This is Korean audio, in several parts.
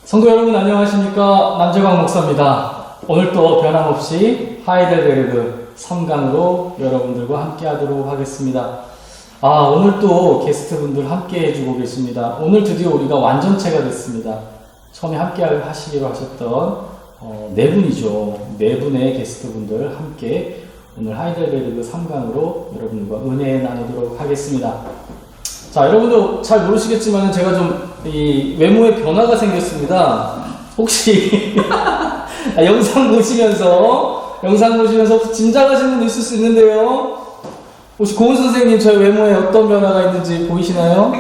성도 여러분 안녕하십니까? 남재광 목사입니다. 오늘 또 변함없이 하이델베르그 3강으로 여러분들과 함께 하도록 하겠습니다. 오늘 또 게스트분들 함께 해주고 계십니다. 오늘 드디어 우리가 완전체가 됐습니다. 처음에 함께 하시기로 하셨던 네 분이죠. 네 분의 게스트분들 함께 오늘 하이델베르그 3강으로 여러분들과 은혜 나누도록 하겠습니다. 자, 여러분도 잘 모르시겠지만 제가 좀 이 외모에 변화가 생겼습니다. 혹시 영상 보시면서 짐작하시는 분도 있을 수 있는데요. 혹시 고은 선생님 저희 외모에 어떤 변화가 있는지 보이시나요?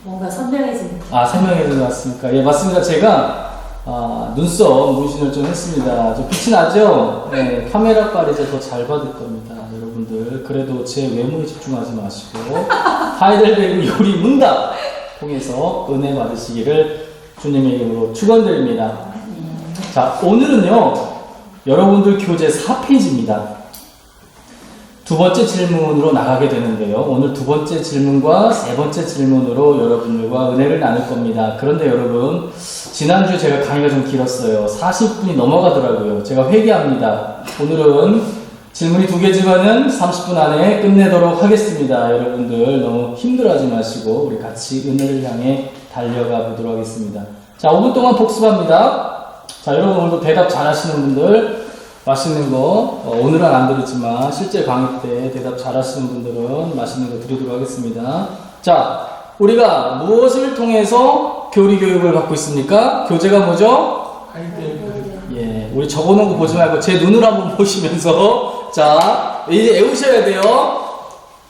뭔가 선명해진. 선명해진 것 같습니까? 예, 맞습니다. 제가 눈썹 문신을 좀 했습니다. 좀 빛이 나죠? 네, 카메라 빨이제 더 잘 받을 겁니다. 여러분들 그래도 제 외모에 집중하지 마시고 하이델베르그 요리 문답 통해서 은혜 받으시기를 주님의 이름으로 축원드립니다. 자, 오늘은요 여러분들 교재 4페이지입니다. 두 번째 질문으로 나가게 되는데요. 오늘 두 번째 질문과 세 번째 질문으로 여러분들과 은혜를 나눌 겁니다. 그런데 여러분, 지난주에 제가 강의가 좀 길었어요. 40분이 넘어가더라고요. 제가 회개합니다. 오늘은 질문이 두 개지만은 30분 안에 끝내도록 하겠습니다. 여러분들 너무 힘들어하지 마시고 우리 같이 은혜를 향해 달려가 보도록 하겠습니다. 자, 5분 동안 복습합니다. 자, 여러분 오늘도 대답 잘 하시는 분들 맛있는 거 오늘은 안 드리지만 실제 강의 때 대답 잘 하시는 분들은 맛있는 거 드리도록 하겠습니다. 자, 우리가 무엇을 통해서 교리 교육을 받고 있습니까? 교재가 뭐죠? 예, 우리 적어놓은 거 보지 말고 제 눈을 한번 보시면서 자, 이제 외우셔야 돼요.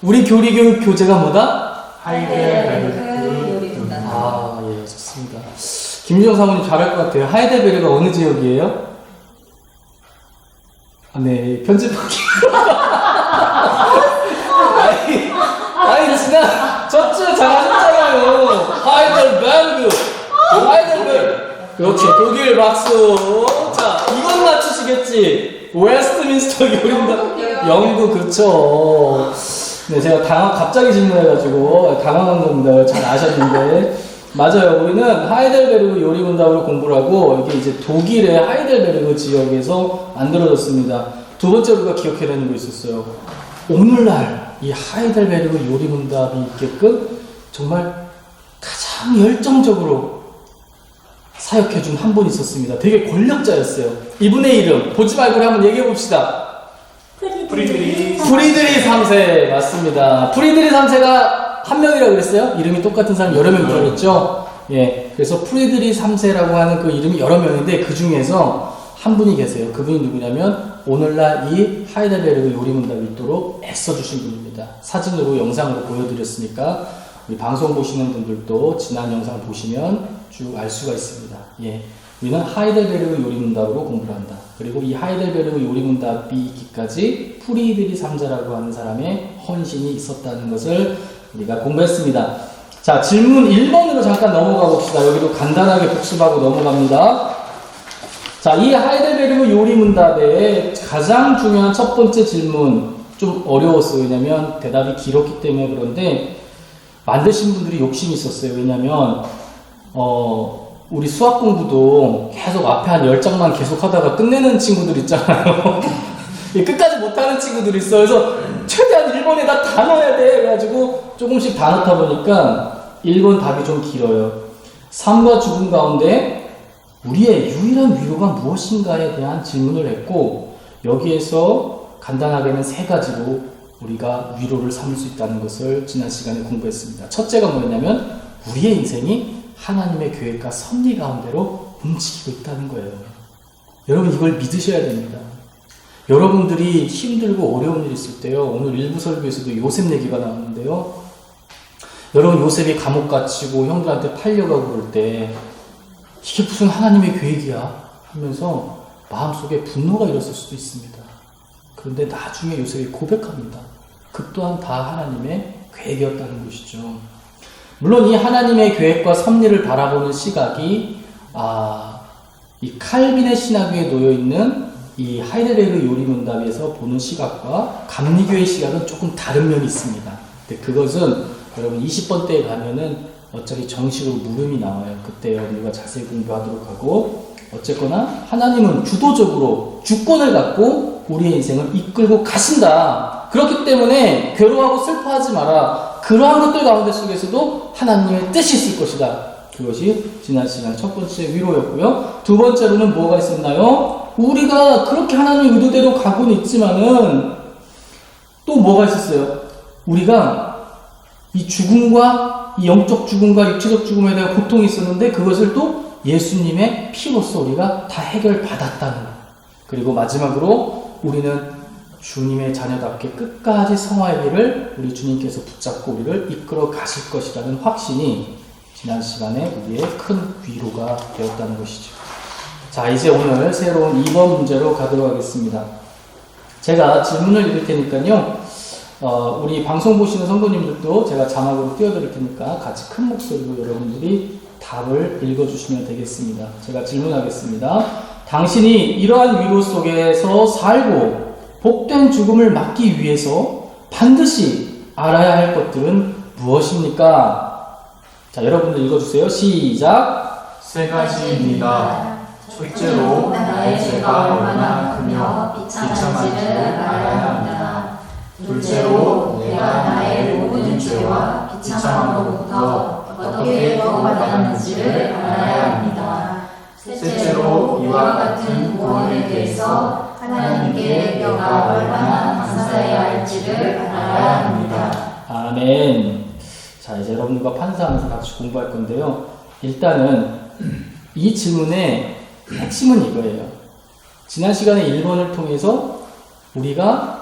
우리 교리 교육 교재가 뭐다? 하이델베르그 요리 문답. 예, 좋습니다. 김유정 사모님 잘할 것 같아요. 하이델베르가 어느 지역이에요? 네, 편집하기. 아니, 저쪽 잘하셨잖아요. 하이델베르그. 그렇죠. 독일 박수. 자, 이건 맞추시겠지. 웨스트민스터 요리문답. 영국, 그렇죠. 네, 제가 갑자기 질문해가지고 당황한 겁니다. 잘 아셨는데. 맞아요. 우리는 하이델베르그 요리문답으로 공부를 하고 이게 이제 독일의 하이델베르그 지역에서 만들어졌습니다. 두 번째 우리가 기억해야 되는 거 있었어요. 오늘날 이 하이델베르그 요리문답이 있게끔 정말 가장 열정적으로 사역해준 한 분 있었습니다. 되게 권력자였어요. 이분의 이름 보지 말고 한번 얘기해 봅시다. 프리드리 3세 맞습니다. 프리드리 3세가 한 명이라고 그랬어요? 이름이 똑같은 사람 여러 명 들었죠? 예. 그래서 프리드리 3세라고 하는 그 이름이 여러 명인데 그 중에서 한 분이 계세요. 그분이 누구냐면 오늘날 이 하이델베르그 요리문답이 있도록 애써주신 분입니다. 사진으로 영상으로 보여드렸으니까 우리 방송 보시는 분들도 지난 영상 보시면 쭉 알 수가 있습니다. 예. 우리는 하이델베르그 요리문답으로 공부를 한다. 그리고 이 하이델베르그 요리문답이 있기까지 프리드리 3세라고 하는 사람의 헌신이 있었다는 것을 우리가 공부했습니다. 자, 질문 1번으로 잠깐 넘어가 봅시다. 여기도 간단하게 복습하고 넘어갑니다. 자, 이 하이델베르그 요리문답의 가장 중요한 첫 번째 질문 좀 어려웠어요. 왜냐면 대답이 길었기 때문에. 그런데 만드신 분들이 욕심이 있었어요. 왜냐면 우리 수학 공부도 계속 앞에 한 10장만 계속 하다가 끝내는 친구들 있잖아요. 끝까지 못하는 친구들이 있어. 그래서 최대한 1번에다 다 넣어야 돼. 그래가지고 조금씩 다 넣다 보니까 1번 답이 좀 길어요. 삶과 죽음 가운데 우리의 유일한 위로가 무엇인가에 대한 질문을 했고, 여기에서 간단하게는 세 가지로 우리가 위로를 삼을 수 있다는 것을 지난 시간에 공부했습니다. 첫째가 뭐였냐면 우리의 인생이 하나님의 계획과 섭리 가운데로 움직이고 있다는 거예요. 여러분 이걸 믿으셔야 됩니다. 여러분들이 힘들고 어려운 일 있을 때요. 오늘 일부 설교에서도 요셉 얘기가 나오는데요. 여러분 요셉이 감옥 갇히고 형들한테 팔려가고 그럴 때 이게 무슨 하나님의 계획이야 하면서 마음속에 분노가 일었을 수도 있습니다. 그런데 나중에 요셉이 고백합니다. 그 또한 다 하나님의 계획이었다는 것이죠. 물론 이 하나님의 계획과 섭리를 바라보는 시각이 이 칼빈의 신학위에 놓여있는 이 하이델베르그 요리문답에서 보는 시각과 감리교의 시각은 조금 다른 면이 있습니다. 근데 그것은 여러분 20번 때에 가면은 어차피 정식으로 물음이 나와요. 그때 여러분들과 자세히 공부하도록 하고, 어쨌거나 하나님은 주도적으로 주권을 갖고 우리의 인생을 이끌고 가신다. 그렇기 때문에 괴로워하고 슬퍼하지 마라. 그러한 것들 가운데 속에서도 하나님의 뜻이 있을 것이다. 그것이 지난 시간 첫 번째 위로였고요. 두 번째로는 뭐가 있었나요? 우리가 그렇게 하나님의 의도대로 가고는 있지만은 또 뭐가 있었어요? 우리가 이 죽음과 이 영적 죽음과 육체적 죽음에 대한 고통이 있었는데 그것을 또 예수님의 피로써 우리가 다 해결받았다는 것. 그리고 마지막으로 우리는 주님의 자녀답게 끝까지 성화의 길을 우리 주님께서 붙잡고 우리를 이끌어 가실 것이라는 확신이 지난 시간에 우리의 큰 위로가 되었다는 것이죠. 자, 이제 오늘 새로운 2번 문제로 가도록 하겠습니다. 제가 질문을 읽을 테니까요. 우리 방송 보시는 성도님들도 제가 자막으로 띄워드릴 테니까 같이 큰 목소리로 여러분들이 답을 읽어주시면 되겠습니다. 제가 질문하겠습니다. 당신이 이러한 위로 속에서 살고 복된 죽음을 막기 위해서 반드시 알아야 할 것들은 무엇입니까? 자, 여러분들 읽어주세요. 시작. 세 가지입니다. 첫째로 나의 죄가 얼마나 크며 비참한지를 알아야 합니다. 둘째로 내가 나의 모든 죄와 비참함으로부터 어떻게 구원받았는지를 알아야 합니다. 셋째로 이와 같은 구원에 대해서 하나님께 내가 얼마나 감사해야 할지를 알아야 합니다. 아멘. 자, 이제 여러분들과 판사하면서 같이 공부할 건데요. 일단은 이 질문의 핵심은 이거예요. 지난 시간에 1번을 통해서 우리가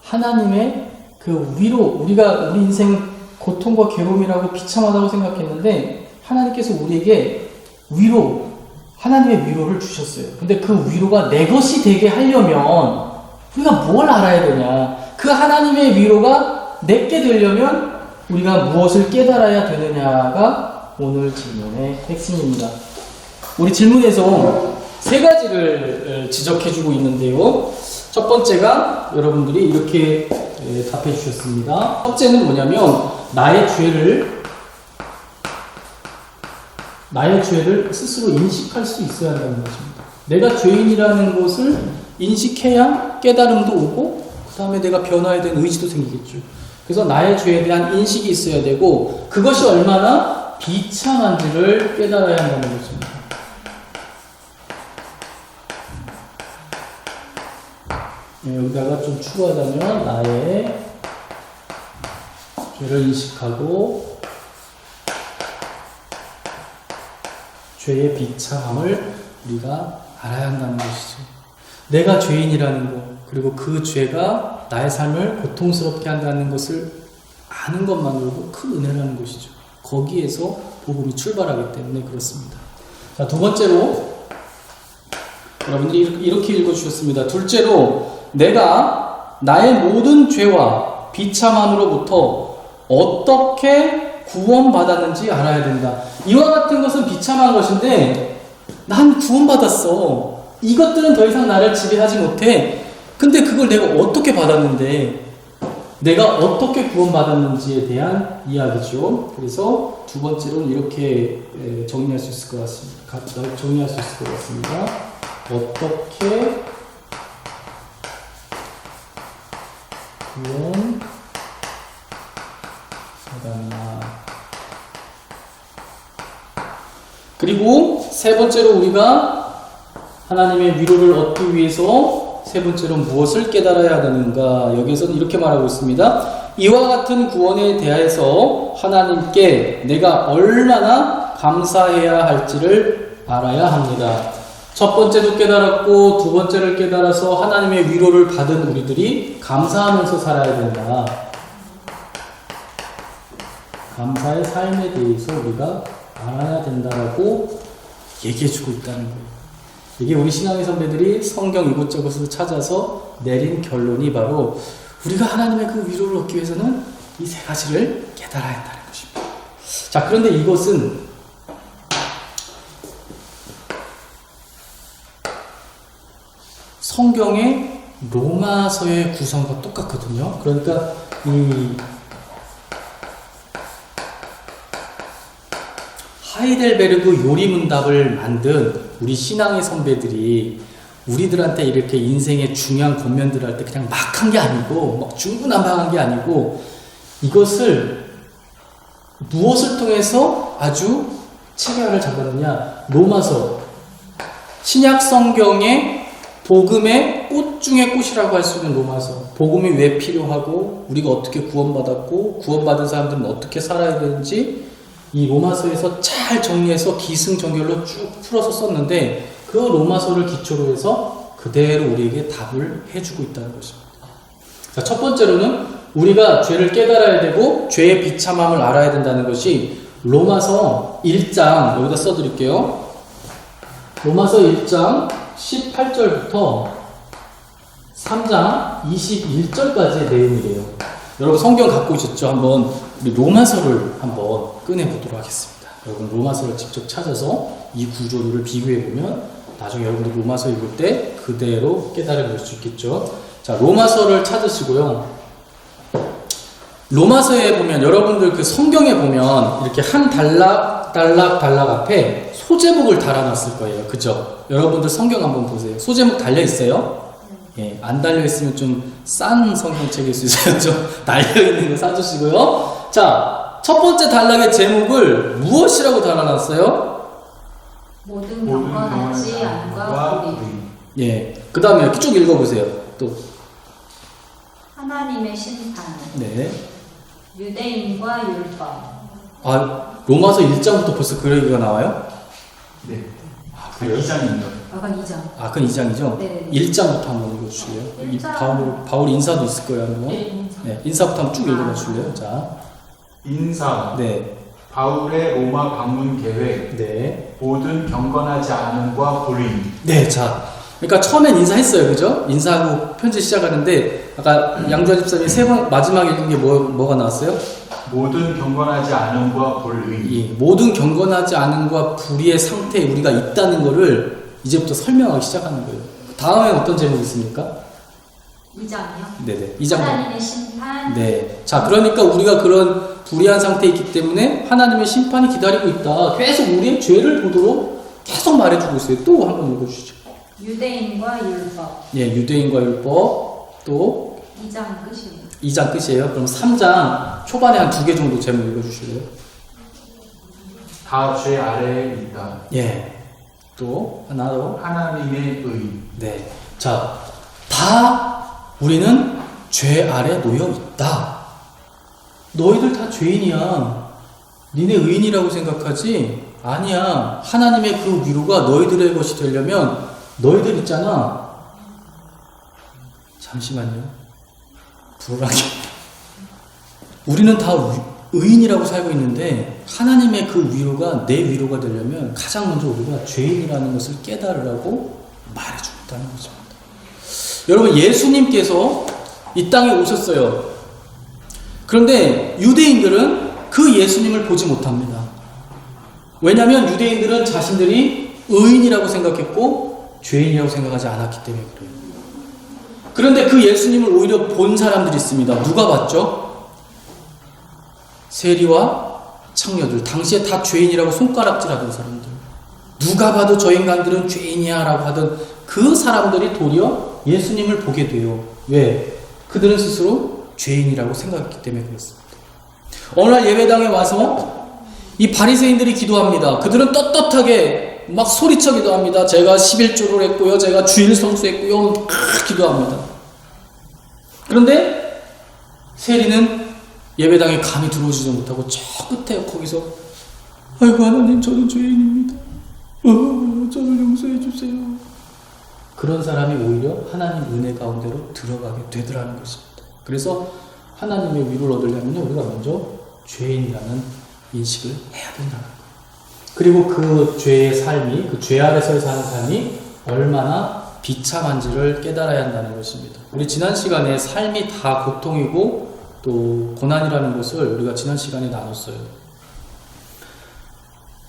하나님의 그 위로, 우리가 우리 인생 고통과 괴로움이라고 비참하다고 생각했는데 하나님께서 우리에게 위로, 하나님의 위로를 주셨어요. 근데 그 위로가 내 것이 되게 하려면 우리가 뭘 알아야 되냐? 그 하나님의 위로가 내게 되려면 우리가 무엇을 깨달아야 되느냐가 오늘 질문의 핵심입니다. 우리 질문에서 세 가지를 지적해주고 있는데요. 첫 번째가 여러분들이 이렇게 답해 주셨습니다. 첫째는 뭐냐면 나의 죄를 스스로 인식할 수 있어야 한다는 것입니다. 내가 죄인이라는 것을 인식해야 깨달음도 오고 그 다음에 내가 변화에 대한 의지도 생기겠죠. 그래서 나의 죄에 대한 인식이 있어야 되고 그것이 얼마나 비참한지를 깨달아야 한다는 것입니다. 여기다가 좀 추가하자면 나의 죄를 인식하고 죄의 비참함을 우리가 알아야 한다는 것이죠. 내가 죄인이라는 것, 그리고 그 죄가 나의 삶을 고통스럽게 한다는 것을 아는 것만으로도 큰 은혜라는 것이죠. 거기에서 복음이 출발하기 때문에 그렇습니다. 자, 두 번째로 여러분들이 이렇게 읽어주셨습니다. 둘째로 내가 나의 모든 죄와 비참함으로부터 어떻게 구원받았는지 알아야 된다. 이와 같은 것은 비참한 것인데 난 구원받았어. 이것들은 더 이상 나를 지배하지 못해. 근데 그걸 내가 어떻게 받았는데 내가 어떻게 구원받았는지에 대한 이야기죠. 그래서 두 번째로는 이렇게 정리할 수 있을 것 같습니다. 정리할 수 있을 것 같습니다. 어떻게 구원받았나. 그리고 세 번째로 우리가 하나님의 위로를 얻기 위해서 세 번째로 무엇을 깨달아야 하는가. 여기에서는 이렇게 말하고 있습니다. 이와 같은 구원에 대해서 하나님께 내가 얼마나 감사해야 할지를 알아야 합니다. 첫 번째도 깨달았고 두 번째를 깨달아서 하나님의 위로를 받은 우리들이 감사하면서 살아야 된다. 감사의 삶에 대해서 우리가 알아야 된다라고 얘기해주고 있다는 거예요. 이게 우리 신앙의 선배들이 성경 이곳저곳을 찾아서 내린 결론이 바로 우리가 하나님의 그 위로를 얻기 위해서는 이 세 가지를 깨달아야 한다는 것입니다. 자, 그런데 이것은 성경의 로마서의 구성과 똑같거든요. 그러니까 이 하이델베르그 요리문답을 만든 우리 신앙의 선배들이 우리들한테 이렇게 인생의 중요한 권면들을 할 때 그냥 막 한 게 아니고 막 중구난방한 게 아니고 이것을 무엇을 통해서 아주 체계화를 잡았느냐. 로마서, 신약 성경의 복음의 꽃 중의 꽃이라고 할 수 있는 로마서. 복음이 왜 필요하고 우리가 어떻게 구원받았고 구원받은 사람들은 어떻게 살아야 되는지 이 로마서에서 잘 정리해서 기승전결로 쭉 풀어서 썼는데 그 로마서를 기초로 해서 그대로 우리에게 답을 해주고 있다는 것입니다. 자, 첫 번째로는 우리가 죄를 깨달아야 되고 죄의 비참함을 알아야 된다는 것이 로마서 1장 여기다 써드릴게요. 로마서 1장 18절부터 3장 21절까지의 내용이래요. 여러분 성경 갖고 오셨죠? 한번 우리 로마서를 한번 꺼내보도록 하겠습니다. 여러분 로마서를 직접 찾아서 이 구조를 비교해보면 나중에 여러분들 로마서 읽을 때 그대로 깨달아 볼 수 있겠죠. 자, 로마서를 찾으시고요. 로마서에 보면 여러분들 그 성경에 보면 이렇게 한 단락 앞에 소제목을 달아놨을 거예요. 그죠? 여러분들 성경 한번 보세요. 소제목 달려있어요? 예, 안 달려있으면 좀 싼 성경책일 수 있어요. 좀 달려있는 거 사주시고요. 자, 첫 번째 단락의 제목을 무엇이라고 달아놨어요? 모든 경건하지 않과 불의. 예, 그 다음에 이렇게 쭉 읽어보세요. 또. 하나님의 심판. 네. 유대인과 율법. 아, 로마서 1장부터 벌써 그 얘기가 나와요? 네. 아, 그 2장입니다. 아까 2장. 아, 그건 2장이죠? 네. 1장부터 한번 읽어주실래요? 이 바울 인사도 있을 거예요, 한번. 네, 인사부터 한번 쭉 읽어봐 주실래요? 자. 인사. 네. 바울의 로마 방문 계획. 네. 모든 경건하지 않음과 불의. 네, 자. 그러니까 처음엔 인사했어요, 그죠? 인사하고 편지 시작하는데, 아까 양주아 집사님이 세 번, 마지막에 읽은 게 뭐가 나왔어요? 모든 경건하지 않음과 불의. 이 모든 경건하지 않음과 불의의 상태에 우리가 있다는 거를 이제부터 설명하기 시작하는 거예요. 다음에 어떤 제목이 있습니까? 2장이요? 네네. 2장. 하나님의 심판. 네. 자, 그러니까 우리가 그런 불의한 상태에 있기 때문에 하나님의 심판이 기다리고 있다. 계속 우리의 죄를 보도록 계속 말해주고 있어요. 또 한번 읽어주시죠. 유대인과 율법. 예, 유대인과 율법. 또 2장 끝이에요. 2장 끝이에요. 그럼 3장 초반에 한 2개 정도 제목 읽어주실래요? 다 죄 아래에 있다. 예. 또 하나 더. 하나님의 의. 네. 자, 다 우리는 죄 아래 놓여 있다. 너희들 다 죄인이야. 니네 의인이라고 생각하지? 아니야. 하나님의 그 위로가 너희들의 것이 되려면 너희들 있잖아. 잠시만요. 불안하게. 우리는 다 의인이라고 살고 있는데 하나님의 그 위로가 내 위로가 되려면 가장 먼저 우리가 죄인이라는 것을 깨달으라고 말해주고 있다는 것입니다. 여러분, 예수님께서 이 땅에 오셨어요. 그런데 유대인들은 그 예수님을 보지 못합니다. 왜냐하면 유대인들은 자신들이 의인이라고 생각했고 죄인이라고 생각하지 않았기 때문에 그래요. 그런데 그 예수님을 오히려 본 사람들이 있습니다. 누가 봤죠? 세리와 창녀들. 당시에 다 죄인이라고 손가락질하던 사람들. 누가 봐도 저 인간들은 죄인이야 라고 하던 그 사람들이 도리어 예수님을 보게 돼요. 왜? 그들은 스스로 죄인이라고 생각했기 때문에 그렇습니다. 어느 날 예배당에 와서 이 바리새인들이 기도합니다. 그들은 떳떳하게 막 소리쳐 기도합니다. 제가 11조를 했고요. 제가 주일 성수했고요. 기도합니다. 그런데 세리는 예배당에 감히 들어오지도 못하고 저 끝에 거기서 아이고 하나님 저는 죄인입니다. 저를 용서해 주세요. 그런 사람이 오히려 하나님 은혜 가운데로 들어가게 되더라는 것입니다. 그래서 하나님의 위로를 얻으려면 우리가 먼저 죄인이라는 인식을 해야 된다는 거예요. 그리고 그 죄의 삶이, 그 죄 아래서 사는 삶이 얼마나 비참한지를 깨달아야 한다는 것입니다. 우리 지난 시간에 삶이 다 고통이고 또 고난이라는 것을 우리가 지난 시간에 나눴어요.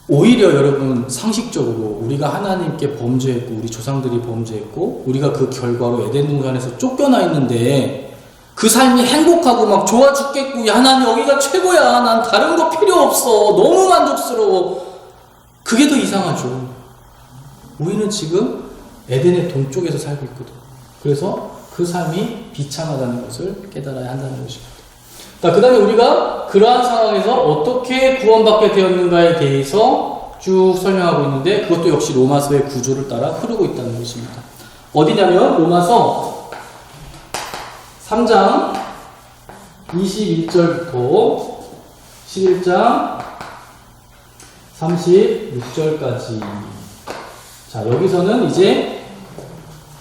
오히려 여러분 상식적으로 우리가 하나님께 범죄했고 우리 조상들이 범죄했고 우리가 그 결과로 에덴 동산에서 쫓겨나 있는데 그 삶이 행복하고 막 좋아 죽겠고 야 난 여기가 최고야 난 다른 거 필요 없어 너무 만족스러워 그게 더 이상하죠. 우리는 지금 에덴의 동쪽에서 살고 있거든. 그래서 그 삶이 비참하다는 것을 깨달아야 한다는 것입니다. 자, 그 다음에 우리가 그러한 상황에서 어떻게 구원받게 되었는가에 대해서 쭉 설명하고 있는데 그것도 역시 로마서의 구조를 따라 흐르고 있다는 것입니다. 어디냐면 로마서 3장 21절부터 11장 36절까지. 자, 여기서는 이제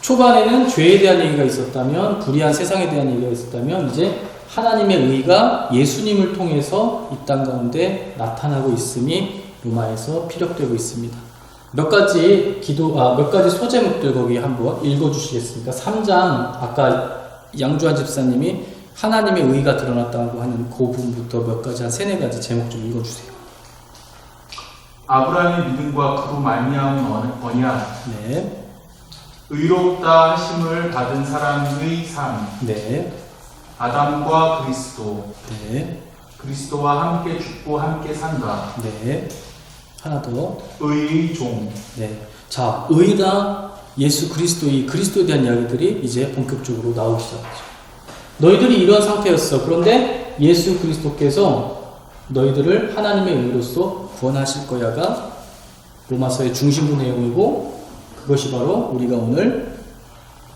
초반에는 죄에 대한 얘기가 있었다면, 불의한 세상에 대한 얘기가 있었다면, 이제 하나님의 의가 예수님을 통해서 이 땅 가운데 나타나고 있음이 로마에서 피력되고 있습니다. 몇 가지 소제목들 거기 한번 읽어주시겠습니까? 3장, 아까 양주한 집사님이 하나님의 의가 드러났다고 하는 그 부분부터 몇 가지, 한 3-4가지 제목 좀 읽어주세요. 아브라함의 믿음과 그로 말미암은 언약, 네. 의롭다 하심을 받은 사람의 삶, 네. 아담과 그리스도, 네. 그리스도와 함께 죽고 함께 산다, 네. 하나 더. 의의 종. 네. 자, 의다, 예수 그리스도의, 그리스도에 대한 이야기들이 이제 본격적으로 나오기 시작하죠. 너희들이 이런 상태였어. 그런데 예수 그리스도께서 너희들을 하나님의 의로서 구원하실 거야가 로마서의 중심부 내용이고, 그것이 바로 우리가 오늘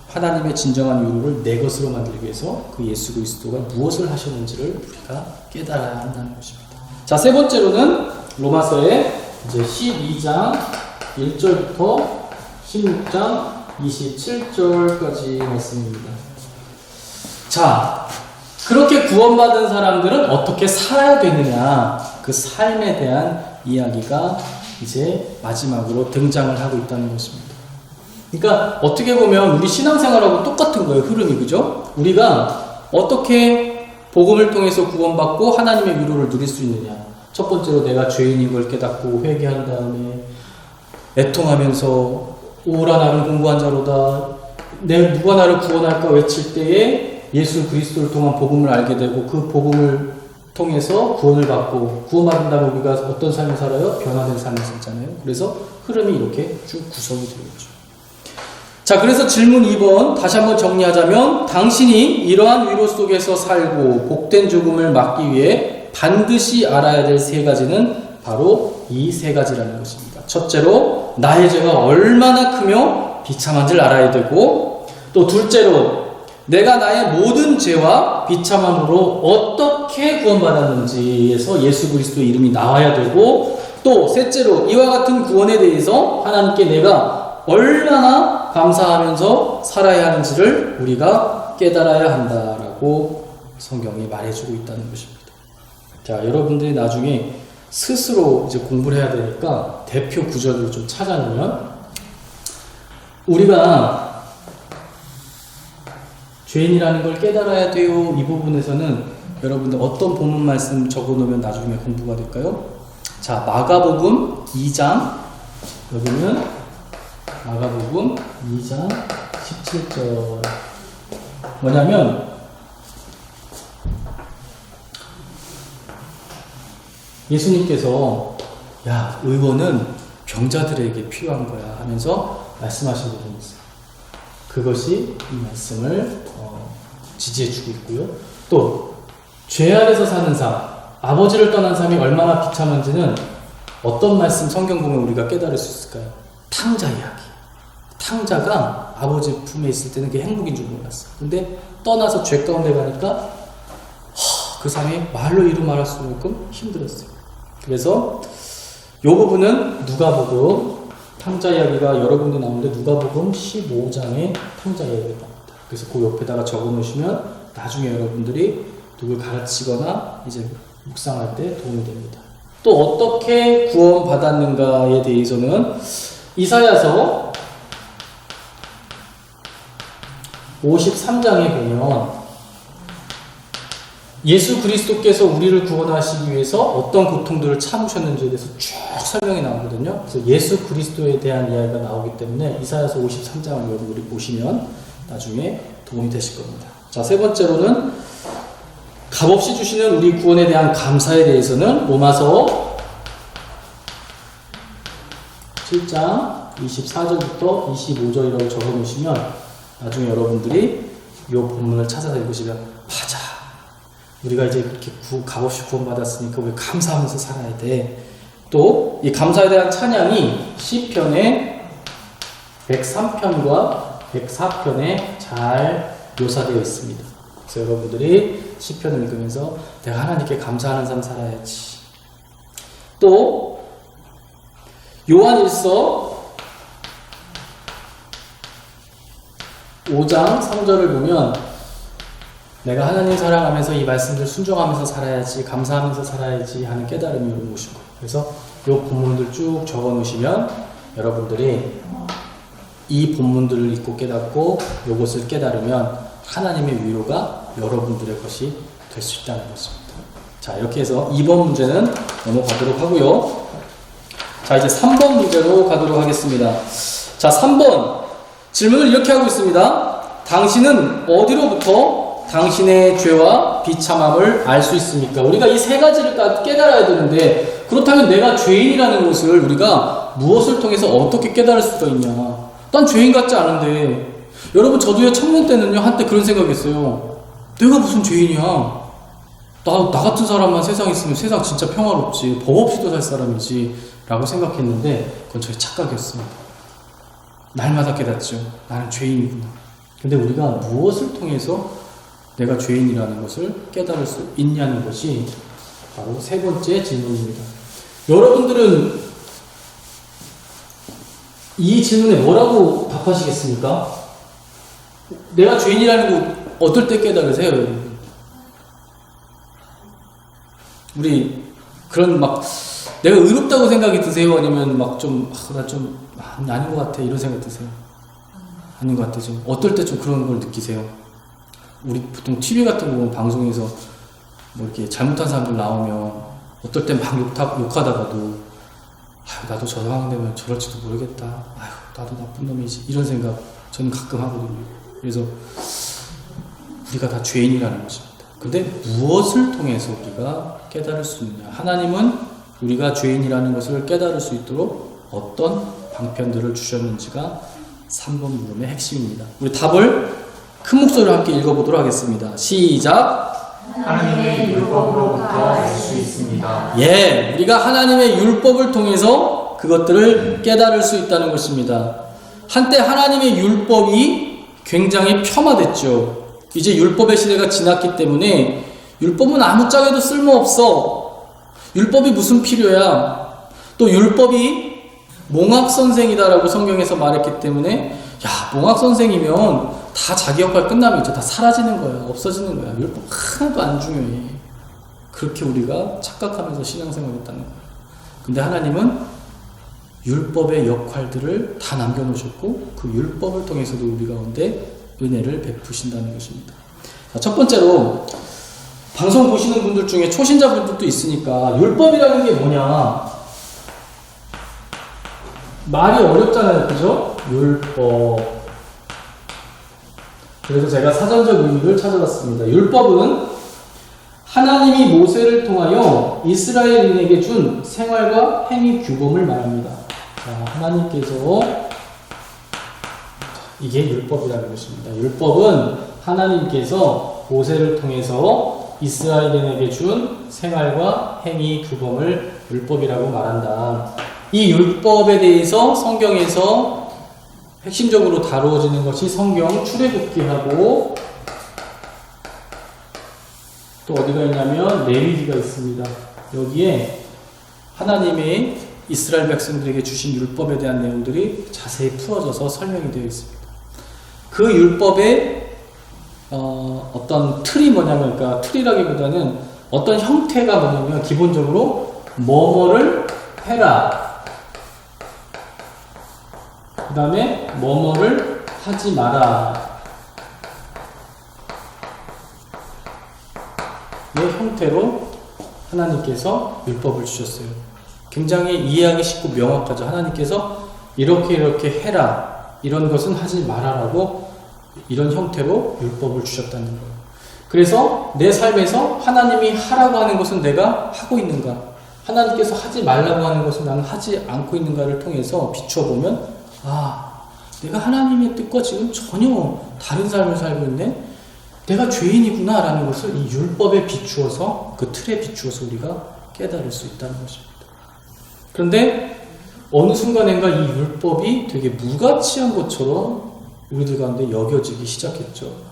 하나님의 진정한 위로를 내 것으로 만들기 위해서 그 예수 그리스도가 무엇을 하셨는지를 우리가 깨달아야 한다는 것입니다. 자, 세 번째로는 로마서의 이제 12장 1절부터 16장 27절까지 말씀입니다. 자, 그렇게 구원받은 사람들은 어떻게 살아야 되느냐, 그 삶에 대한 이야기가 이제 마지막으로 등장을 하고 있다는 것입니다. 그러니까 어떻게 보면 우리 신앙생활하고 똑같은 거예요, 흐름이. 그죠? 우리가 어떻게 복음을 통해서 구원받고 하나님의 위로를 누릴 수 있느냐. 첫 번째로 내가 죄인인 걸 깨닫고 회개한 다음에 애통하면서 오라 나는 공부한 자로다, 누가 나를 구원할까 외칠 때에 예수 그리스도를 통한 복음을 알게 되고, 그 복음을 통해서 구원을 받고, 구원받은 다음에 우리가 어떤 삶을 살아요? 변화된 삶을 살잖아요. 그래서 흐름이 이렇게 쭉 구성이 되겠죠. 자, 그래서 질문 2번 다시 한번 정리하자면, 당신이 이러한 위로 속에서 살고 복된 죽음을 막기 위해 반드시 알아야 될 3가지는 바로 이 3가지라는 것입니다. 첫째로 나의 죄가 얼마나 크며 비참한지를 알아야 되고, 또 둘째로 내가 나의 모든 죄와 비참함으로 어떻게 구원받았는지에서 예수 그리스도의 이름이 나와야 되고, 또 셋째로 이와 같은 구원에 대해서 하나님께 내가 얼마나 감사하면서 살아야 하는지를 우리가 깨달아야 한다라고 성경이 말해주고 있다는 것입니다. 자, 여러분들이 나중에 스스로 이제 공부를 해야 되니까 대표 구절을 좀 찾아내면, 우리가 죄인이라는 걸 깨달아야 돼요, 이 부분에서는 여러분들 어떤 본문 말씀 적어놓으면 나중에 공부가 될까요? 자, 마가복음 2장, 여기는 마가복음 2장 17절. 뭐냐면 예수님께서 야, 의원은 병자들에게 필요한 거야 하면서 말씀하신 부분이 있어요. 그것이 이 말씀을 지지해주고 있고요. 또 죄 아래서 사는 삶, 아버지를 떠난 삶이 얼마나 비참한지는 어떤 말씀 성경 보면 우리가 깨달을 수 있을까요? 탕자 이야기. 탕자가 아버지 품에 있을 때는 그게 행복인 줄 몰랐어요. 근데 떠나서 죄 가운데 가니까 그 삶이 말로 이루 말할 수 없게끔 힘들었어요. 그래서 이 부분은 누가복음 탕자 이야기가 여러 군데 나오는데 누가복음 15장에 탕자 이야기가 나옵니다. 그래서 그 옆에다가 적어 놓으시면 나중에 여러분들이 누굴 가르치거나 이제 묵상할 때 도움이 됩니다. 또 어떻게 구원받았는가에 대해서는 이사야서 53장에 보면 예수 그리스도께서 우리를 구원하시기 위해서 어떤 고통들을 참으셨는지에 대해서 쭉 설명이 나오거든요. 그래서 예수 그리스도에 대한 이야기가 나오기 때문에 이사야서 53장을 여러분들이 보시면 나중에 도움이 되실 겁니다. 자, 세 번째로는 값없이 주시는 우리 구원에 대한 감사에 대해서는 로마서 7장 24절부터 25절이라고 적어 놓으시면 나중에 여러분들이 이 본문을 찾아서 읽으시면 맞아. 우리가 이제 그렇게 값없이 구원받았으니까 우리 감사하면서 살아야 돼. 또 이 감사에 대한 찬양이 시편의 103편과 104편에 잘 묘사되어 있습니다. 그래서 여러분들이 시편을 읽으면서 내가 하나님께 감사하는 삶 살아야지. 또 요한일서 5장 3절을 보면 내가 하나님 사랑하면서 이 말씀들 순종하면서 살아야지, 감사하면서 살아야지 하는 깨달음이 오는 것이고, 그래서 이 본문들 쭉 적어 놓으시면 여러분들이 이 본문들을 읽고 깨닫고 이것을 깨달으면 하나님의 위로가 여러분들의 것이 될 수 있다는 것입니다. 자, 이렇게 해서 2번 문제는 넘어가도록 하고요. 자, 이제 3번 문제로 가도록 하겠습니다. 자, 3번 질문을 이렇게 하고 있습니다. 당신은 어디로부터 당신의 죄와 비참함을 알 수 있습니까? 우리가 이 세 가지를 깨달아야 되는데, 그렇다면 내가 죄인이라는 것을 우리가 무엇을 통해서 어떻게 깨달을 수가 있냐? 난 죄인 같지 않은데. 여러분, 저도요, 청년 때는요, 한때 그런 생각했어요. 내가 무슨 죄인이야? 나 같은 사람만 세상에 있으면 세상 진짜 평화롭지, 법 없이도 살 사람이지 라고 생각했는데 그건 저의 착각이었습니다. 날마다 깨닫죠. 나는 죄인이구나. 근데 우리가 무엇을 통해서 내가 죄인이라는 것을 깨달을 수 있냐는 것이 바로 세 번째 질문입니다. 여러분들은 이 질문에 뭐라고 답하시겠습니까? 내가 죄인이라는 거 어떨 때 깨달으세요, 여러분? 우리 그런 막 내가 의롭다고 생각이 드세요? 아니면 막 좀 나 좀 아닌 것 같아 이런 생각 드세요? 아닌 것 같아. 좀 어떨 때 좀 그런 걸 느끼세요? 우리 보통 TV 같은 거 보면 방송에서 뭐 이렇게 잘못한 사람들 나오면 어떨 땐 막 욕하다가도 아유 나도 저 상황 되면 저럴지도 모르겠다. 아유 나도 나쁜 놈이지 이런 생각 저는 가끔 하거든요. 그래서 우리가 다 죄인이라는 것입니다. 근데 무엇을 통해서 우리가 깨달을 수 있느냐? 하나님은 우리가 죄인이라는 것을 깨달을 수 있도록 어떤 방편들을 주셨는지가 3번 물음의 핵심입니다. 우리 답을 큰 목소리로 함께 읽어보도록 하겠습니다. 시작! 하나님의 율법으로부터 알 수 있습니다. 예, 우리가 하나님의 율법을 통해서 그것들을 깨달을 수 있다는 것입니다. 한때 하나님의 율법이 굉장히 폄하됐죠. 이제 율법의 시대가 지났기 때문에 율법은 아무짝에도 쓸모없어. 율법이 무슨 필요야. 또 율법이 몽학선생이다라고 성경에서 말했기 때문에 야 몽학선생이면 다 자기 역할 끝나면 이제 다 사라지는 거야. 없어지는 거야. 율법 하나도 안 중요해. 그렇게 우리가 착각하면서 신앙생활을 했다는 거야. 근데 하나님은 율법의 역할들을 다 남겨놓으셨고 그 율법을 통해서도 우리 가운데 은혜를 베푸신다는 것입니다. 자, 첫 번째로 방송 보시는 분들 중에 초신자분들도 있으니까 율법이라는 게 뭐냐? 말이 어렵잖아요. 그죠? 율법. 그래서 제가 사전적 의미를 찾아봤습니다. 율법은 하나님이 모세를 통하여 이스라엘인에게 준 생활과 행위 규범을 말합니다. 자, 하나님께서 이게 율법이라는 것입니다. 율법은 하나님께서 모세를 통해서 이스라엘인에게 준 생활과 행위 규범을 율법이라고 말한다. 이 율법에 대해서 성경에서 핵심적으로 다루어지는 것이 성경 출애굽기하고 또 어디가 있냐면 레위기가 있습니다. 여기에 하나님의 이스라엘 백성들에게 주신 율법에 대한 내용들이 자세히 풀어져서 설명이 되어 있습니다. 그 율법의 어떤 틀이 뭐냐면, 그러니까 틀이라기보다는 어떤 형태가 뭐냐면 기본적으로 뭐뭐를 해라. 그 다음에 뭐뭐를 하지 마라. 의 형태로 하나님께서 율법을 주셨어요. 굉장히 이해하기 쉽고 명확하죠. 하나님께서 이렇게 해라. 이런 것은 하지 마라라고 이런 형태로 율법을 주셨다는 거예요. 그래서 내 삶에서 하나님이 하라고 하는 것은 내가 하고 있는가? 하나님께서 하지 말라고 하는 것을 나는 하지 않고 있는가를 통해서 비추어 보면, 아, 내가 하나님의 뜻과 지금 전혀 다른 삶을 살고 있네? 내가 죄인이구나 라는 것을 이 율법에 비추어서, 그 틀에 비추어서 우리가 깨달을 수 있다는 것입니다. 그런데 어느 순간인가 이 율법이 되게 무가치한 것처럼 우리들 가운데 여겨지기 시작했죠.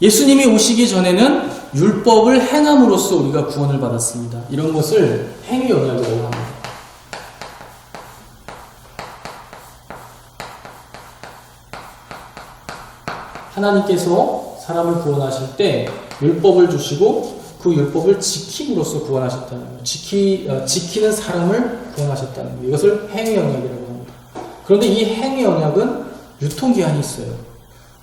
예수님이 오시기 전에는 율법을 행함으로써 우리가 구원을 받았습니다. 이런 것을 행위 언약이라고 합니다. 하나님께서 사람을 구원하실 때 율법을 주시고 그 율법을 지킴으로써 구원하셨다는 거예요. 지키는 사람을 구원하셨다는 거예요. 이것을 행위 언약이라고 합니다. 그런데 이 행위 언약은 유통기한이 있어요.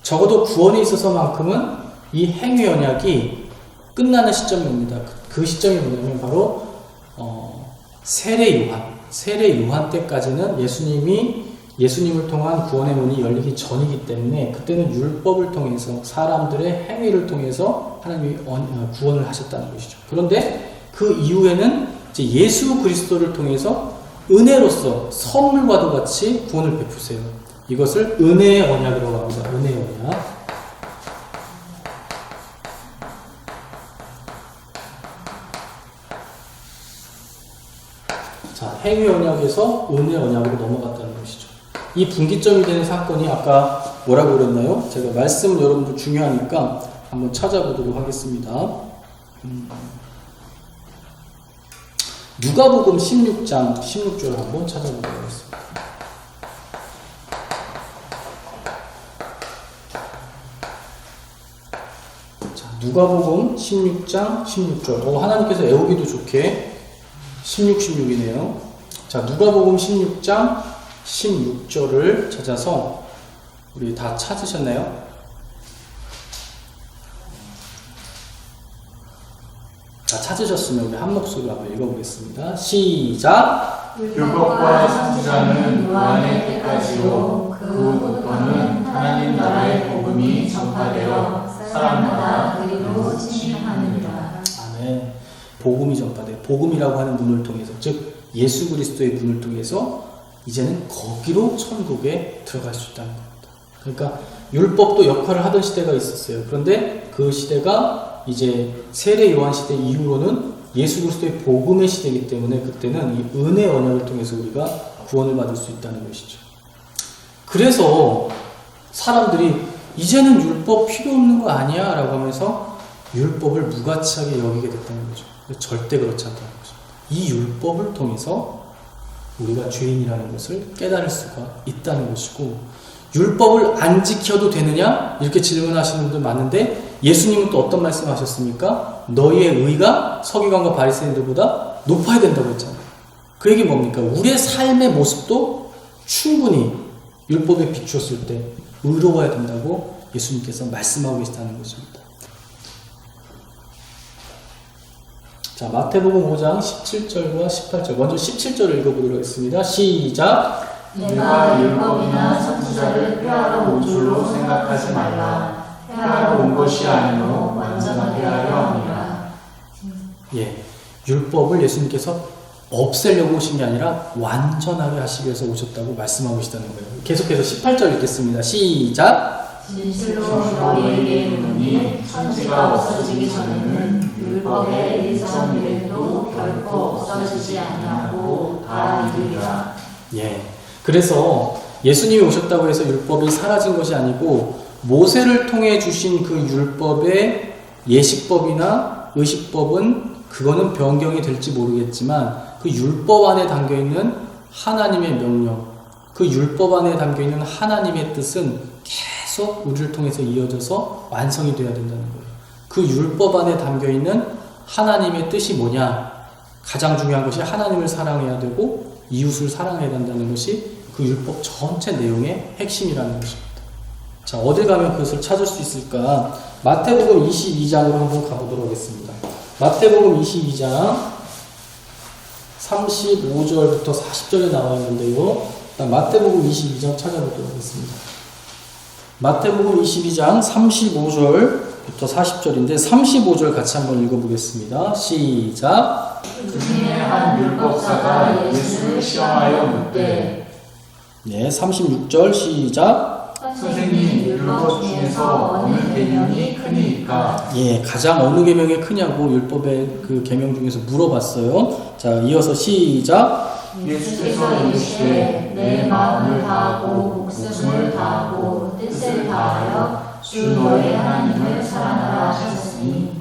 적어도 구원에 있어서만큼은 이 행위 언약이 끝나는 시점이 옵니다. 그 시점이 뭐냐면 바로 세례 요한 때까지는 예수님을 통한 구원의 문이 열리기 전이기 때문에 그때는 율법을 통해서 사람들의 행위를 통해서 하나님이 구원을 하셨다는 것이죠. 그런데 그 이후에는 이제 예수 그리스도를 통해서 은혜로서 선물과도 같이 구원을 베푸세요. 이것을 은혜의 언약이라고 합니다. 은혜의 언약. 자, 행위 언약에서 은혜 언약으로 넘어갔다는 것이죠. 이 분기점이 되는 사건이 아까 뭐라고 그랬나요? 제가 말씀 여러분들 중요하니까 한번 찾아보도록 하겠습니다. 누가복음 16장 16절을 한번 찾아보도록 하겠습니다. 자, 누가복음 16장 16절. 하나님께서 애우기도 좋게 16, 16이네요. 자, 누가복음 16장 16절을 찾아서 우리 다 찾으셨나요? 다 찾으셨으면 우리 한 목소리로 한번 읽어보겠습니다. 시작! 율법과 선지자는 요한의 때까지요. 그 후부터는 하나님 나라의 복음이 전파되어 사람마다 그리로 칭하느니라. 아멘. 복음이 전파돼. 복음이라고 하는 문을 통해서, 즉 예수 그리스도의 문을 통해서 이제는 거기로 천국에 들어갈 수 있다는 겁니다. 그러니까 율법도 역할을 하던 시대가 있었어요. 그런데 그 시대가 이제 세례 요한 시대 이후로는 예수 그리스도의 복음의 시대이기 때문에 그때는 이 은혜 언약을 통해서 우리가 구원을 받을 수 있다는 것이죠. 그래서 사람들이 이제는 율법 필요 없는 거 아니야? 라고 하면서 율법을 무가치하게 여기게 됐다는 거죠. 절대 그렇지 않다는 거죠. 이 율법을 통해서 우리가 죄인이라는 것을 깨달을 수가 있다는 것이고, 율법을 안 지켜도 되느냐? 이렇게 질문하시는 분들 많은데 예수님은 또 어떤 말씀을 하셨습니까? 너희의 의가 서기관과 바리새인들보다 높아야 된다고 했잖아요. 그 얘기 뭡니까? 우리의 삶의 모습도 충분히 율법에 비추었을 때 의로워야 된다고 예수님께서 말씀하고 계시다는 것입니다. 자, 마태복음 5장 17절과 18절. 먼저 17절을 읽어보도록 하겠습니다. 시작! 내가 율법이나 선지자를 폐하러 온 줄로 생각하지 말라. 폐하러 온 것이 아니요 완전하게 하려 함이라. 예, 율법을 예수님께서 없애려고 오신 게 아니라 완전하게 하시기 위해서 오셨다고 말씀하고 계시다는 거예요. 계속해서 18절 읽겠습니다. 시작! 진실로 너희에게 이르노니 천지가 없어지기 전에는 율법의 일점일도 결코 없어지지 아니하고 다 이루리라. 예, 그래서 예수님이 오셨다고 해서 율법이 사라진 것이 아니고 모세를 통해 주신 그 율법의 예식법이나 의식법은 그거는 변경이 될지 모르겠지만 그 율법 안에 담겨있는 하나님의 명령, 그 율법 안에 담겨있는 하나님의 뜻은 계속 우리를 통해서 이어져서 완성이 되어야 된다는 거예요. 그 율법 안에 담겨있는 하나님의 뜻이 뭐냐? 가장 중요한 것이 하나님을 사랑해야 되고 이웃을 사랑해야 된다는 것이 그 율법 전체 내용의 핵심이라는 것입니다. 자, 어딜 가면 그것을 찾을 수 있을까? 마태복음 22장으로 한번 가보도록 하겠습니다. 마태복음 22장 35절부터 40절에 나와 있는데요. 마태복음 22장 찾아보도록 하겠습니다. 마태복음 22장 35절 40절인데 35절 같이 한번 읽어보겠습니다. 시작. 중에 한 율법사가 예수를 시험하여 묻되 네, 36절 시작. 선생님, 율법 중에서 어느 계명이 크니까? 예, 가장 어느 계명이 크냐고 율법의 그 계명 중에서 물어봤어요. 자, 이어서 시작. 예수께서 이르시되 내 마음을 다하고 목숨을 다하고 뜻을 다하여 주 너의 하나님을 사랑하라 하셨으니.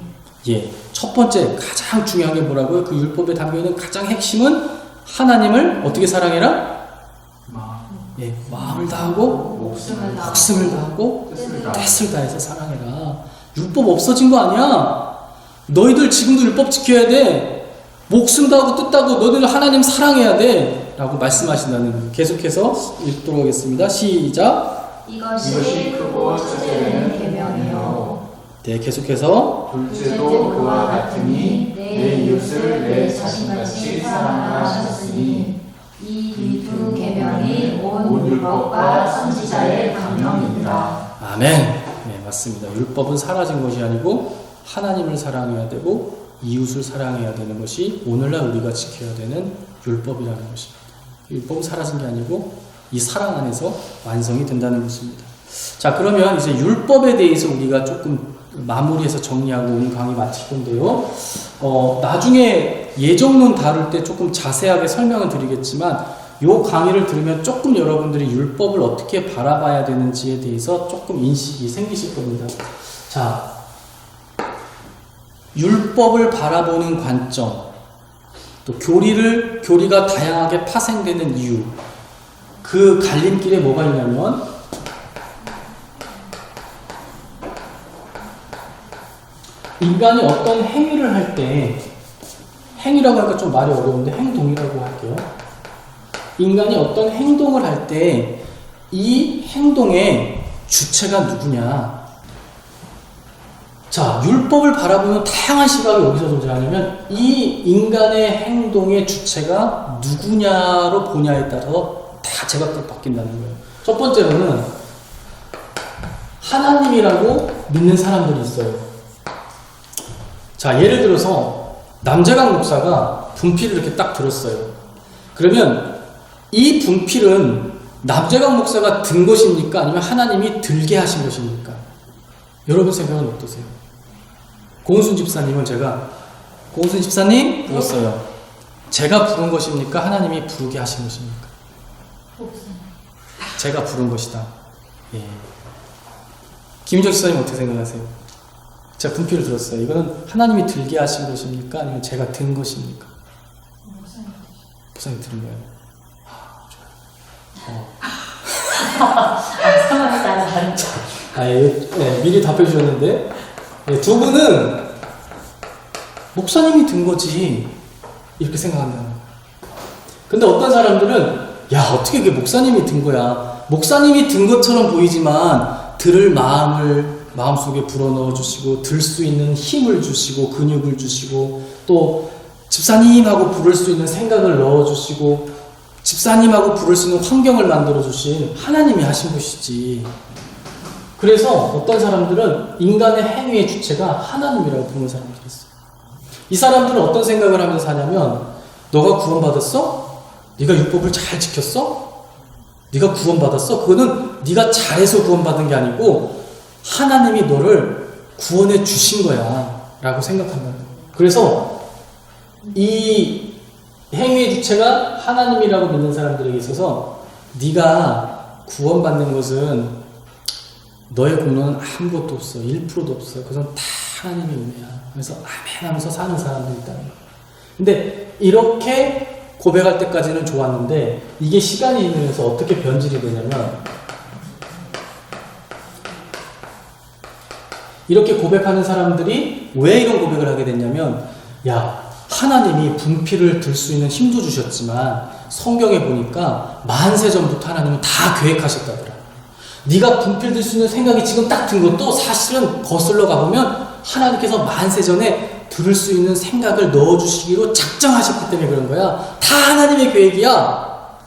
예, 첫 번째 가장 중요한 게 뭐라고요? 그 율법에 담겨있는 가장 핵심은 하나님을 어떻게 사랑해라? 예, 마음을 다하고 목숨을 다하고 뜻을 다해서 사랑해라. 율법 없어진 거 아니야. 너희들 지금도 율법 지켜야 돼. 목숨 다하고 뜻 다하고 너희들 하나님 사랑해야 돼 라고 말씀하신다는 거예요. 계속해서 읽도록 하겠습니다. 시작. 이것이 크고 첫째는 계명이요 네, 계속해서 둘째도 그와 같으니 내 이웃을 내 자신같이 사랑하라 하셨으니. 이 두 계명이 온 율법과 선지자의 강령이니라. 아멘. 네, 맞습니다. 율법은 사라진 것이 아니고 하나님을 사랑해야 되고 이웃을 사랑해야 되는 것이 오늘날 우리가 지켜야 되는 율법이라는 것입니다. 율법은 사라진 게 아니고 이 사랑 안에서 완성이 된다는 것입니다. 자, 그러면 이제 율법에 대해서 우리가 조금 마무리해서 정리하고 오늘 강의 마칠 건데요. 나중에 예정론 다룰 때 조금 자세하게 설명을 드리겠지만 요 강의를 들으면 조금 여러분들이 율법을 어떻게 바라봐야 되는지에 대해서 조금 인식이 생기실 겁니다. 자, 율법을 바라보는 관점, 또 교리가 다양하게 파생되는 이유, 그 갈림길에 뭐가 있냐면 인간이 어떤 행위를 할 때, 행위라고 하니까 좀 말이 어려운데 행동이라고 할게요. 인간이 어떤 행동을 할 때 이 행동의 주체가 누구냐. 자, 율법을 바라보는 다양한 시각이 어디서 존재하냐면 이 인간의 행동의 주체가 누구냐로 보냐에 따라서 다 제각각 바뀐다는 거예요. 첫 번째로는 하나님이라고 믿는 사람들이 있어요. 자, 예를 들어서 남재강 목사가 분필을 이렇게 딱 들었어요. 그러면 이 분필은 남재강 목사가 든 것입니까? 아니면 하나님이 들게 하신 것입니까? 여러분 생각은 어떠세요? 고은순 집사님은 고은순 집사님 들었어요. 제가 부른 것입니까? 하나님이 부르게 하신 것입니까? 제가 부른 것이다. 예. 김희정 집사님 어떻게 생각하세요? 제가 분필을 들었어요. 이거는 하나님이 들게 하신 것입니까? 아니면 제가 든 것입니까? 목사님 들은 거예요. 상황에 따라 다르죠. 미리 답해 주셨는데, 두 분은 목사님이 든 거지 이렇게 생각한다는 거예요. 근데 어떤 사람들은 야, 어떻게 그게 목사님이 든 거야. 목사님이 든 것처럼 보이지만 들을 마음속에 불어넣어 주시고 들 수 있는 힘을 주시고 근육을 주시고 또 집사님하고 부를 수 있는 생각을 넣어 주시고 집사님하고 부를 수 있는 환경을 만들어 주신 하나님이 하신 것이지. 그래서 어떤 사람들은 인간의 행위의 주체가 하나님이라고 부르는 사람들이 있어요. 이 사람들은 어떤 생각을 하면서 사냐면 너가 구원받았어? 네가 율법을 잘 지켰어? 네가 구원받았어? 그거는 네가 잘해서 구원받은 게 아니고 하나님이 너를 구원해 주신 거야 라고 생각한다는 거예요. 그래서 이 행위의 주체가 하나님이라고 믿는 사람들에게 있어서 네가 구원받는 것은 너의 공로는 아무것도 없어. 1%도 없어. 그것은 다 하나님의 은혜야. 그래서 아멘 하면서 사는 사람들이 있다는 거예요. 근데 이렇게 고백할 때까지는 좋았는데 이게 시간이 흐르면서 어떻게 변질이 되냐면 이렇게 고백하는 사람들이 왜 이런 고백을 하게 됐냐면 야, 하나님이 분필을 들 수 있는 힘도 주셨지만 성경에 보니까 만세전부터 하나님은 다 계획하셨다더라. 네가 분필 들 수 있는 생각이 지금 딱 든 것도 사실은 거슬러 가보면 하나님께서 만세전에 들을 수 있는 생각을 넣어주시기로 작정하셨기 때문에 그런 거야. 다 하나님의 계획이야.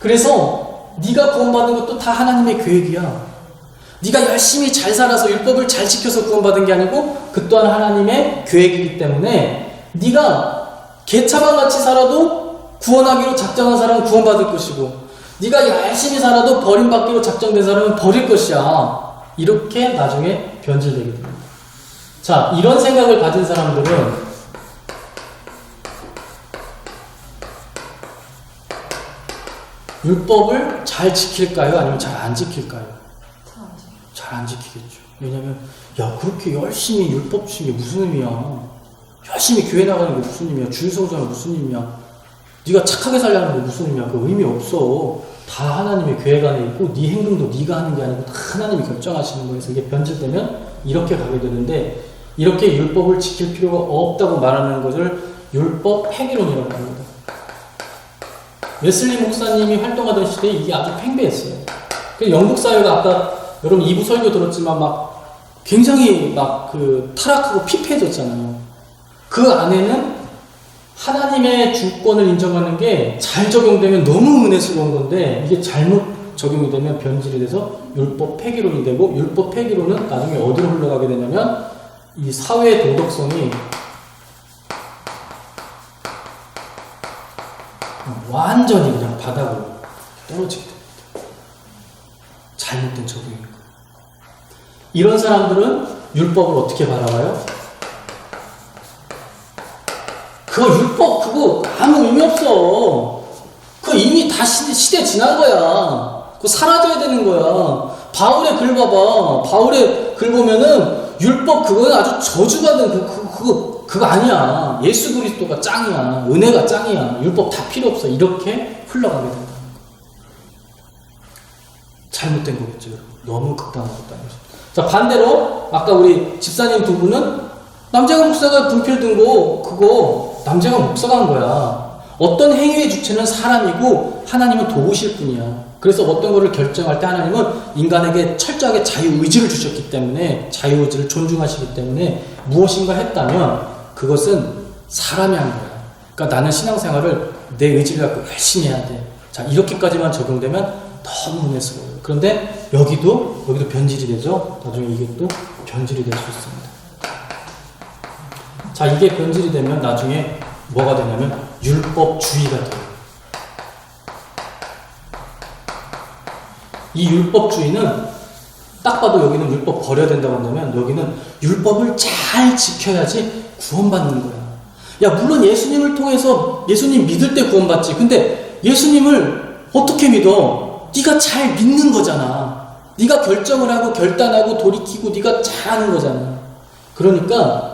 그래서 네가 구원받는 것도 다 하나님의 계획이야. 네가 열심히 잘 살아서 율법을 잘 지켜서 구원받은 게 아니고 그 또한 하나님의 계획이기 때문에 네가 개차반 같이 살아도 구원하기로 작정한 사람은 구원받을 것이고 네가 열심히 살아도 버림받기로 작정된 사람은 버릴 것이야. 이렇게 나중에 변질되게 됩니다. 자, 이런 생각을 가진 사람들은 율법을 잘 지킬까요? 아니면 잘 안 지킬까요? 잘 안 지키겠죠. 왜냐면 야, 그렇게 열심히 율법 지키는 게 무슨 의미야? 열심히 교회 나가는 게 무슨 의미야? 주일 성수하는 게 무슨 의미야? 네가 착하게 살려는 게 무슨 의미야? 그 의미 없어. 다 하나님의 계획 안에 있고 네 행동도 네가 하는 게 아니고 다 하나님이 결정하시는 거에서 이게 변질되면 이렇게 가게 되는데, 이렇게 율법을 지킬 필요가 없다고 말하는 것을 율법 폐기론이라고 합니다. 웨슬리 목사님이 활동하던 시대에 이게 아주 팽배했어요. 영국 사회가 아까 여러분 2부 설교 들었지만 막 굉장히 막 그 타락하고 피폐해졌잖아요. 그 안에는 하나님의 주권을 인정하는 게 잘 적용되면 너무 은혜스러운 건데 이게 잘못 적용이 되면 변질이 돼서 율법 폐기론이 되고, 율법 폐기론은 나중에 어디로 흘러가게 되냐면 이 사회의 도덕성이 완전히 그냥 바닥으로 떨어지게 됩니다. 잘못된 적용인 거예요. 이런 사람들은 율법을 어떻게 바라봐요? 그거 율법 그거 아무 의미 없어. 그거 이미 다 시대 지난 거야. 그거 사라져야 되는 거야. 바울의 글 봐봐. 바울의 글 보면은 율법 그거는 아주 저주받은 그거 아니야. 예수 그리스도가 짱이야. 은혜가 짱이야. 율법 다 필요 없어. 이렇게 흘러가게 된다는 거. 잘못된 거겠죠, 여러분. 너무 극단화됐다는 거죠. 자, 반대로 아까 우리 집사님 두 분은 남재강 목사가 분필 든 거 그거 남재강 목사가 한 거야. 어떤 행위의 주체는 사람이고 하나님은 도우실 뿐이야. 그래서 어떤 거를 결정할 때 하나님은 인간에게 철저하게 자유의지를 주셨기 때문에, 자유의지를 존중하시기 때문에 무엇인가 했다면 그것은 사람이 한 거야. 그러니까 나는 신앙생활을 내 의지를 갖고 열심히 해야 돼. 자, 이렇게까지만 적용되면 너무 은혜스러워요. 그런데 여기도 변질이 되죠. 나중에 이게 또 변질이 될 수 있습니다. 자, 이게 변질이 되면 나중에 뭐가 되냐면 율법주의가 돼요. 이 율법주의는 딱 봐도 여기는 율법 버려야 된다고 한다면 여기는 율법을 잘 지켜야지 구원받는 거야. 야, 물론 예수님을 통해서 예수님 믿을 때 구원받지. 근데 예수님을 어떻게 믿어? 네가 잘 믿는 거잖아. 네가 결정을 하고 결단하고 돌이키고 네가 잘하는 거잖아. 그러니까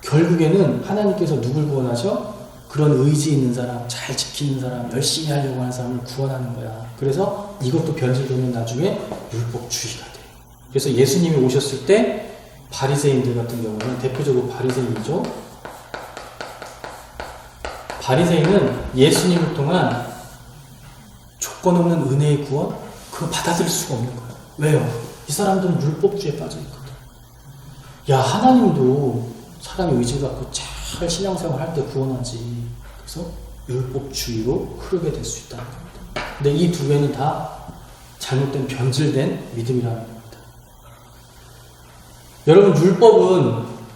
결국에는 하나님께서 누굴 구원하셔? 그런 의지 있는 사람, 잘 지키는 사람, 열심히 하려고 하는 사람을 구원하는 거야. 그래서 이것도 변질되면 나중에 율법주의가 돼. 그래서 예수님이 오셨을 때 바리새인들 같은 경우는 대표적으로 바리새인이죠. 바리새인은 예수님을 통한 조건 없는 은혜의 구원? 그거 받아들일 수가 없는 거야. 왜요? 이 사람들은 율법주의에 빠져 있거든. 야, 하나님도 사람의 의지를 갖고 잘 신앙생활 할 때 구원하지. 그래서 율법주의로 흐르게 될 수 있다는 겁니다. 근데 이 두 개는 다 잘못된 변질된 믿음이라는 겁니다. 여러분,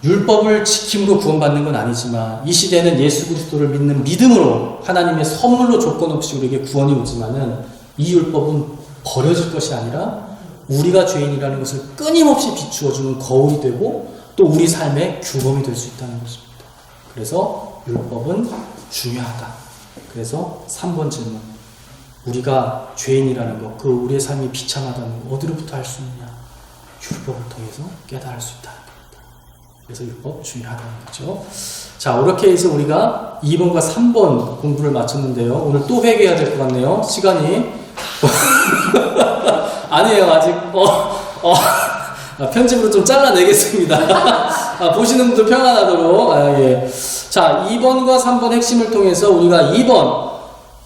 율법을 지킴으로 구원받는 건 아니지만 이 시대는 예수 그리스도를 믿는 믿음으로 하나님의 선물로 조건 없이 우리에게 구원이 오지만은 이 율법은 버려질 것이 아니라 우리가 죄인이라는 것을 끊임없이 비추어주는 거울이 되고 또 우리 삶의 규범이 될 수 있다는 것입니다. 그래서 율법은 중요하다. 그래서 3번 질문. 우리가 죄인이라는 것, 그 우리의 삶이 비참하다는 것 어디로부터 알 수 있느냐? 율법을 통해서 깨달을 수 있다는 겁니다. 그래서 율법 중요하다는 거죠. 자, 이렇게 해서 우리가 2번과 3번 공부를 마쳤는데요. 오늘 또 회개해야 될 것 같네요. 시간이. 아니에요, 아직. 편집으로 좀 잘라내겠습니다. 보시는 분들 평안하도록. 예. 자, 2번과 3번 핵심을 통해서 우리가 2번,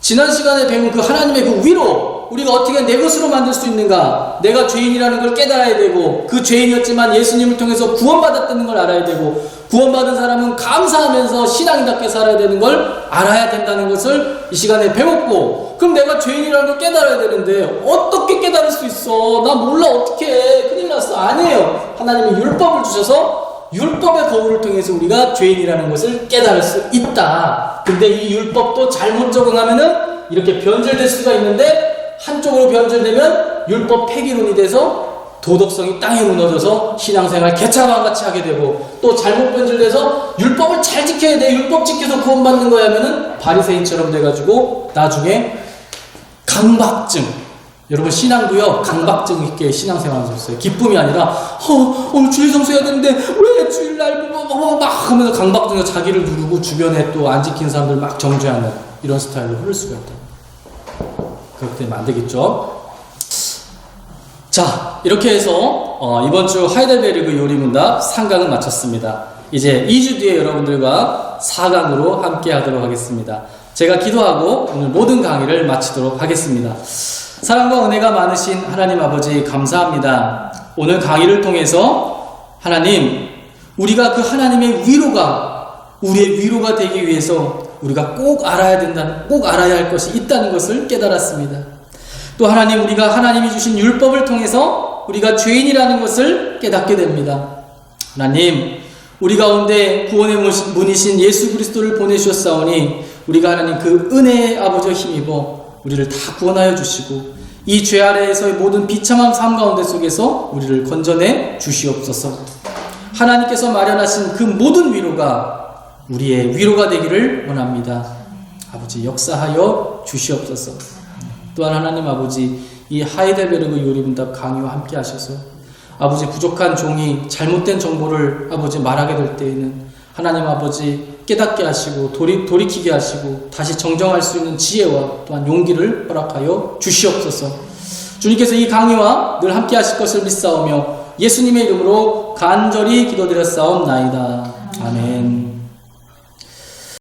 지난 시간에 배운 그 하나님의 그 위로, 우리가 어떻게 내 것으로 만들 수 있는가? 내가 죄인이라는 걸 깨달아야 되고, 그 죄인이었지만 예수님을 통해서 구원받았다는 걸 알아야 되고, 구원받은 사람은 감사하면서 신앙인답게 살아야 되는 걸 알아야 된다는 것을 이 시간에 배웠고, 그럼 내가 죄인이라는 걸 깨달아야 되는데 어떻게 깨달을 수 있어? 나 몰라, 어떻게 해? 큰일 났어. 아니에요. 하나님이 율법을 주셔서 율법의 거울을 통해서 우리가 죄인이라는 것을 깨달을 수 있다. 근데 이 율법도 잘못 적응하면은 이렇게 변질될 수가 있는데, 한쪽으로 변질되면 율법 폐기론이 돼서 도덕성이 땅에 무너져서 신앙생활 개차반같이 하게 되고, 또 잘못 변질돼서 율법을 잘 지켜야 돼, 율법 지켜서 구원받는 거야 하면은 바리새인처럼 돼가지고 나중에 강박증, 여러분 신앙도요 강박증 있게 신앙생활 하셨어요. 기쁨이 아니라 오늘 주일 성수해야 되는데 왜 주일날 막 하면서 강박증에 자기를 누르고 주변에 또 안 지킨 사람들 막 정죄하는 이런 스타일로 흐를 수가 있다. 그렇게 되면 안 되겠죠. 자, 이렇게 해서 이번 주 하이델베르그 요리문답 3강은 마쳤습니다. 이제 2주 뒤에 여러분들과 4강으로 함께 하도록 하겠습니다. 제가 기도하고 오늘 모든 강의를 마치도록 하겠습니다. 사랑과 은혜가 많으신 하나님 아버지 감사합니다. 오늘 강의를 통해서 하나님, 우리가 그 하나님의 위로가 우리의 위로가 되기 위해서 우리가 꼭 알아야 할 것이 있다는 것을 깨달았습니다. 또 하나님, 우리가 하나님이 주신 율법을 통해서 우리가 죄인이라는 것을 깨닫게 됩니다. 하나님, 우리 가운데 구원의 문이신 예수 그리스도를 보내주셨사오니 우리가 하나님 그 은혜의 아버지와 힘입어 우리를 다 구원하여 주시고 이 죄 아래에서의 모든 비참한 삶 가운데 속에서 우리를 건져내 주시옵소서. 하나님께서 마련하신 그 모든 위로가 우리의 위로가 되기를 원합니다. 아버지, 역사하여 주시옵소서. 또한 하나님 아버지, 이 하이델베르그 요리문답 강의와 함께 하셔서 아버지, 부족한 종이 잘못된 정보를 아버지 말하게 될 때에는 하나님 아버지 깨닫게 하시고 돌이키게 하시고 다시 정정할 수 있는 지혜와 또한 용기를 허락하여 주시옵소서. 주님께서 이 강의와 늘 함께 하실 것을 믿사오며 예수님의 이름으로 간절히 기도드렸사옵나이다. 아멘.